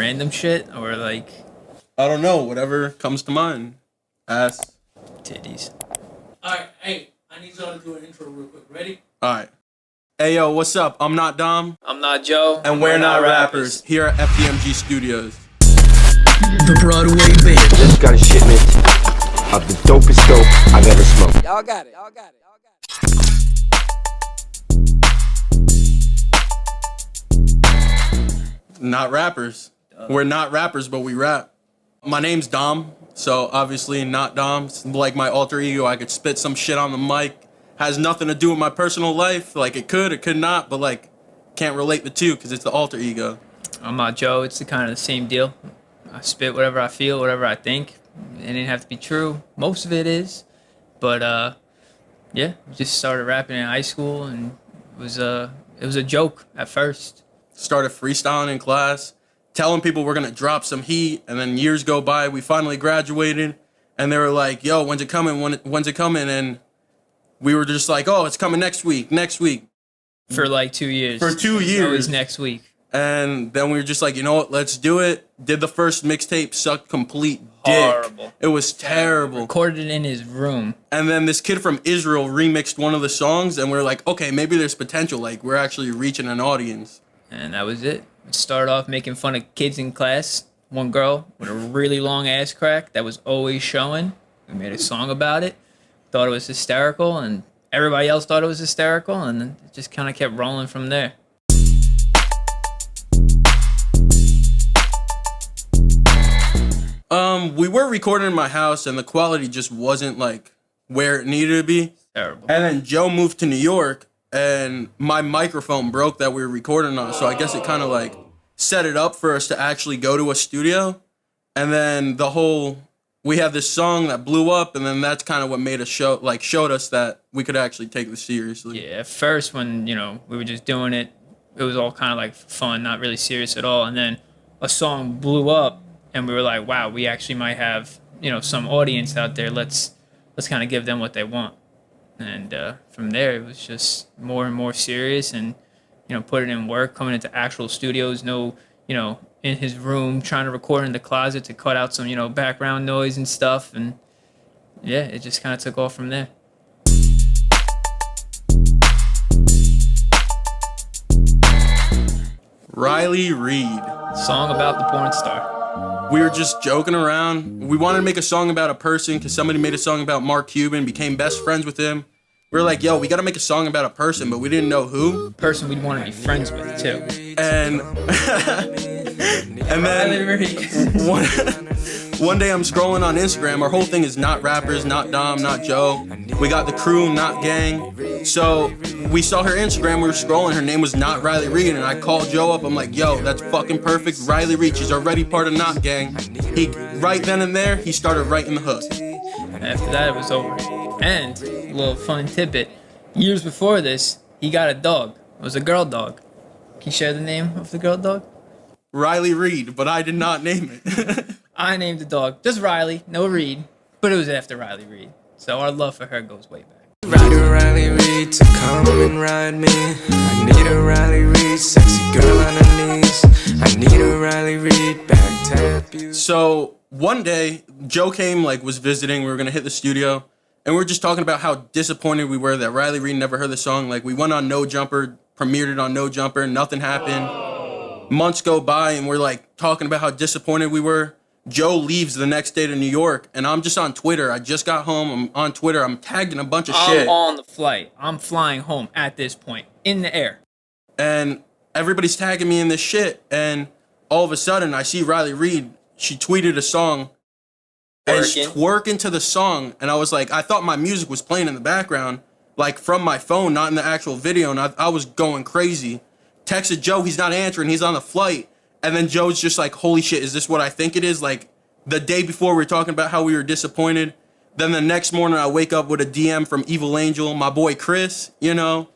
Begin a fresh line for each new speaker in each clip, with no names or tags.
random shit or like
I don't know, whatever comes to mind. Ass.
titties?
Alright, hey, I need y'all to do an intro real quick. Ready?
Alright. Hey yo, what's up? I'm not Dom.
I'm not Joe.
And we're not rappers here at FDMG Studios.
The Broadway Band.
Just got a shipment of the dopest dope I've ever smoked.
Y'all got it.
Not rappers. We're not rappers, but we rap. My name's Dom, so obviously not Dom. It's like my alter ego. I could spit some shit on the mic. Has nothing to do with my personal life. Like it could not, but like can't relate the two because it's the alter ego.
I'm not Joe. It's the kind of the same deal. I spit whatever I feel, whatever I think. It didn't have to be true. Most of it is, but yeah, just started rapping in high school, and it was a joke at first.
Started freestyling in class, telling people we're gonna drop some heat, and then years go by. We finally graduated, and they were like, "Yo, when's it coming? When's it coming?" And we were just like, "Oh, it's coming next week."
For like 2 years.
For 2 years.
It was next week.
And then we were just like, you know what? Let's do it. Did the first mixtape, sucked complete dick.
Horrible.
It was terrible.
Recorded it in his room.
And then this kid from Israel remixed one of the songs, and we're like, okay, maybe there's potential. Like we're actually reaching an audience.
And that was it. Started off making fun of kids in class. One girl with a really long ass crack that was always showing. We made a song about it. Thought it was hysterical, and everybody else thought it was hysterical, and it just kind of kept rolling from there.
We were recording in my house, and the quality just wasn't like where it needed to be.
Terrible.
And then Joe moved to New York, and my microphone broke that we were recording on. So I guess it kind of like set it up for us to actually go to a studio. And then we had this song that blew up, and then that's kind of what made us showed us that we could actually take this seriously.
Yeah, at first when, we were just doing it, it was all kind of like fun, not really serious at all. And then a song blew up, and we were like, wow, we actually might have, some audience out there. Let's kind of give them what they want. And from there, it was just more and more serious, and put it in work, coming into actual studios, in his room, trying to record in the closet to cut out some, background noise and stuff. And yeah, it just kind of took off from there.
Riley Reid.
Song about the porn star.
We were just joking around. We wanted to make a song about a person because somebody made a song about Mark Cuban, became best friends with him. We were like, yo, we got to make a song about a person, but we didn't know who.
Person we'd want to be friends with, too.
And then one day I'm scrolling on Instagram. Our whole thing is not rappers, not Dom, not Joe. We got the crew, not gang. So we saw her Instagram. We were scrolling. Her name was not Riley Reid. And I called Joe up. I'm like, yo, that's fucking perfect. Riley Reid, she's already part of Not Gang. Right then and there, he started writing the hook.
After that, it was over. And, a little fun tidbit, years before this, he got a dog. It was a girl dog. Can you share the name of the girl dog?
Riley Reid, but I did not name it.
I named the dog just Riley, no Reid, but it was after Riley Reid. So our love for her goes way back.
Ride a Riley Reid to come and ride me. I need a Riley Reid, sexy girl on her knees. I need a Riley Reid, back tap you.
So one day, Joe came, was visiting. We were going to hit the studio. And we were just talking about how disappointed we were that Riley Reid never heard the song. We went on No Jumper, premiered it on No Jumper, nothing happened. Months go by, and we're talking about how disappointed we were. Joe leaves the next day to New York, and I'm just on Twitter. I just got home. I'm on Twitter. I'm tagged in a bunch of shit.
I'm on the flight. I'm flying home at this point, in the air.
And everybody's tagging me in this shit. And all of a sudden, I see Riley Reid. She tweeted a song. And she's twerking to the song. And I was like, I thought my music was playing in the background, from my phone, not in the actual video. And I was going crazy. Texted Joe. He's not answering. He's on the flight. And then Joe's just like, holy shit, is this what I think it is? The day before, we were talking about how we were disappointed. Then the next morning, I wake up with a DM from Evil Angel, my boy Chris, And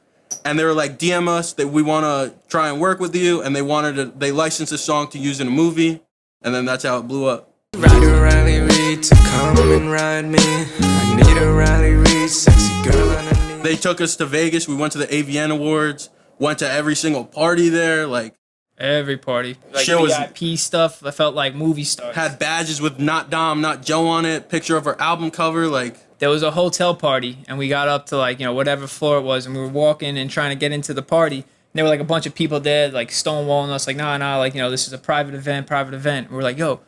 they were like, DM us that we want to try and work with you. And they licensed a song to use in a movie. And then that's how it blew up.
Ride a Riley Reid to come and ride me. I need a Riley Reid, sexy girl on her knees.
They took us to Vegas. We went to the AVN Awards. Went to every single party there.
Every party. Like
Shit was-
VIP stuff. I felt like movie stars.
Had badges with "Not Dom, Not Joe" on it. Picture of her album cover. Like,
There was a hotel party, and we got up to like, whatever floor it was, and we were walking and trying to get into the party. And there were like a bunch of people there, like stonewalling us, like, nah, like, this is a private event. And we're like, yo,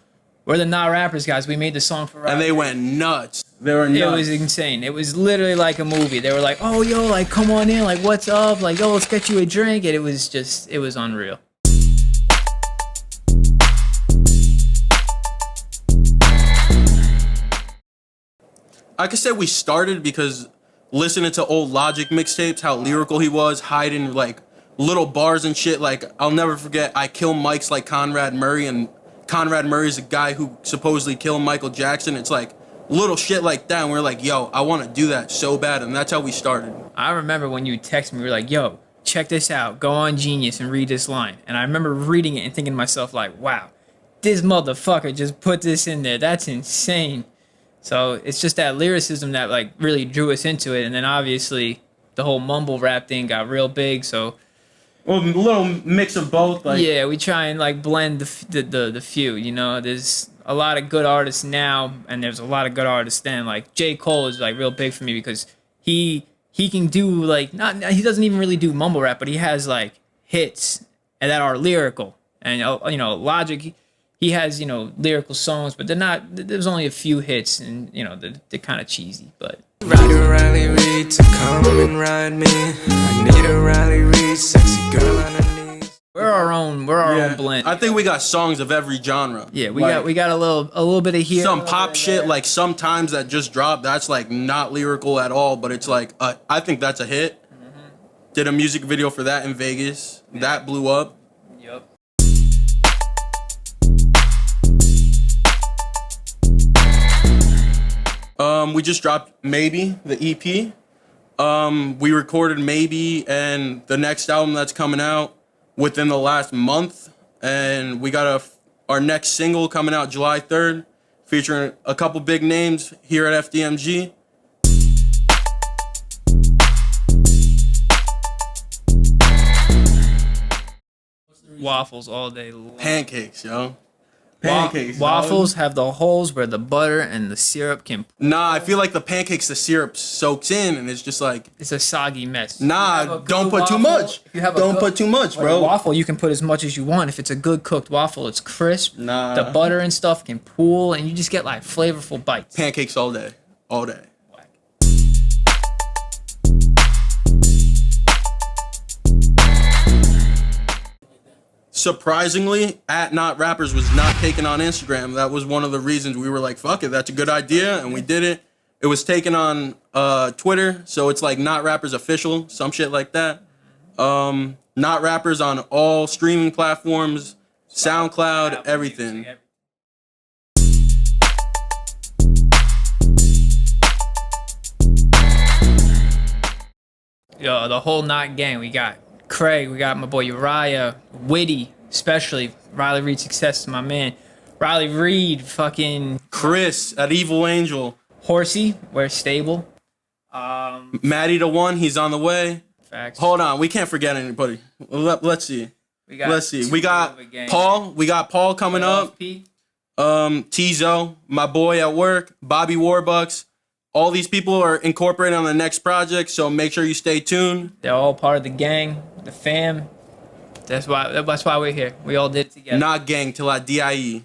we're the Not Rappers guys. We made the song for Riley.
and they went nuts. They were nuts.
It was insane. It was literally like a movie. They were like, oh, yo, like, come on in. Like, what's up? Like, yo, let's get you a drink. And it was unreal.
I could say we started because listening to old Logic mixtapes, how lyrical he was, hiding like little bars and shit. Like, I'll never forget, I kill mics like Conrad Murray, and Conrad Murray is a guy who supposedly killed Michael Jackson. It's like little shit like that, and we're like, yo, I want to do that so bad, and that's how we started.
I remember when you text me, you were like, yo, check this out. Go on Genius and read this line. And I remember reading it and thinking to myself, like, wow, this motherfucker just put this in there. That's insane. So it's just that lyricism that like really drew us into it, and then obviously the whole mumble rap thing got real big. So
Well, a little mix of both. Like,
yeah, we try and like blend the few. There's a lot of good artists now, and there's a lot of good artists then. Like J. Cole is like real big for me because he can do like he doesn't even really do mumble rap, but he has like hits and that are lyrical. And Logic, he has lyrical songs, but they're not. There's only a few hits, and they're kind of cheesy. But
Need a Riley Reid to come and ride me. I need a Riley Reid, sexy girl on her knees.
we're our own blend.
I think we got songs of every genre.
Yeah, we got a little bit of here.
Some pop shit, like Sometimes that just dropped. That's like not lyrical at all, but it's like I think that's a hit. Did a music video for that in Vegas. That blew up.
Yep.
We just dropped Maybe, the EP. We recorded Maybe and the next album that's coming out within the last month. And we got our next single coming out July 3rd, featuring a couple big names here at FDMG.
Waffles all day long.
Pancakes, yo. Pancakes.
Waffles have the holes where the butter and the syrup can.
Nah, I feel like the pancakes, the syrup soaks in, and it's just like,
It's a soggy mess.
nah, don't put too much. Don't put too much, bro.
Waffle, you can put as much as you want. If it's a good cooked waffle, it's crisp.
Nah.
The butter and stuff can pool, and you just get like flavorful bites.
Pancakes all day. All day. Surprisingly, at Not Rappers was not taken on Instagram. That was one of the reasons we were like, fuck it, that's a good idea, and we did it. It was taken on Twitter, so it's like Not Rappers Official, some shit like that. Not Rappers on all streaming platforms, SoundCloud, everything.
Yo, the whole Not gang. We got Craig, we got my boy Uriah, Witty, especially Riley Reid Success is my man. Riley Reid, fucking
Chris at Evil Angel.
Horsey, we're stable.
Maddie the One, he's on the way.
Facts.
Hold on, we can't forget anybody. Let's see. Let's see. We got
gang.
Paul. We got Paul coming up. Tizo, my boy at work. Bobby Warbucks. All these people are incorporated on the next project, so make sure you stay tuned.
They're all part of the gang, the fam. That's why we're here. We all did it together.
Not gang till I die.